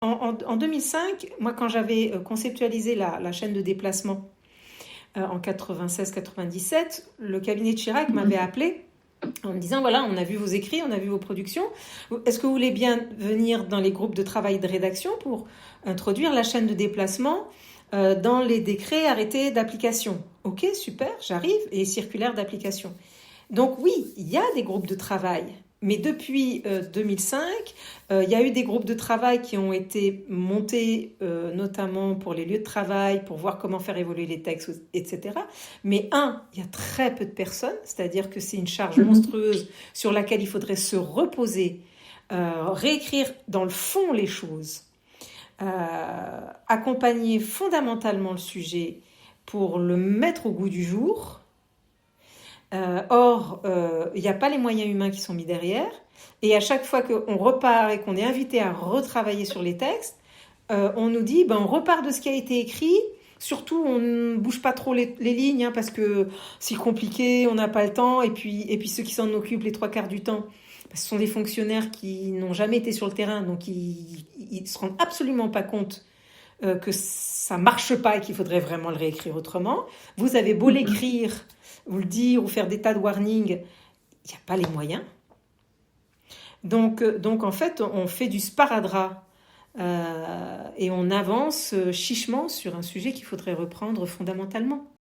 En 2005, moi, quand j'avais conceptualisé la chaîne de déplacement en 96-97, le cabinet de Chirac m'avait appelé en me disant, voilà, on a vu vos écrits, on a vu vos productions. Est-ce que vous voulez bien venir dans les groupes de travail de rédaction pour introduire la chaîne de déplacement dans les décrets arrêtés d'application? Ok, super, j'arrive, et circulaire d'application. Donc oui, il y a des groupes de travail, mais depuis 2005, il y a eu des groupes de travail qui ont été montés, notamment pour les lieux de travail, pour voir comment faire évoluer les textes, etc. Mais il y a très peu de personnes, c'est-à-dire que c'est une charge monstrueuse sur laquelle il faudrait se reposer, réécrire dans le fond les choses, accompagner fondamentalement le sujet pour le mettre au goût du jour. Or, il n'y a pas les moyens humains qui sont mis derrière. Et à chaque fois qu'on repart et qu'on est invité à retravailler sur les textes, on nous dit, on repart de ce qui a été écrit. Surtout, on ne bouge pas trop les lignes, parce que c'est compliqué, on n'a pas le temps. Et puis ceux qui s'en occupent les 3/4 du temps, ce sont des fonctionnaires qui n'ont jamais été sur le terrain, donc ils ne se rendent absolument pas compte que ça ne marche pas et qu'il faudrait vraiment le réécrire autrement. Vous avez beau l'écrire, vous le dire ou faire des tas de warnings, il n'y a pas les moyens. Donc en fait, on fait du sparadrap et on avance chichement sur un sujet qu'il faudrait reprendre fondamentalement.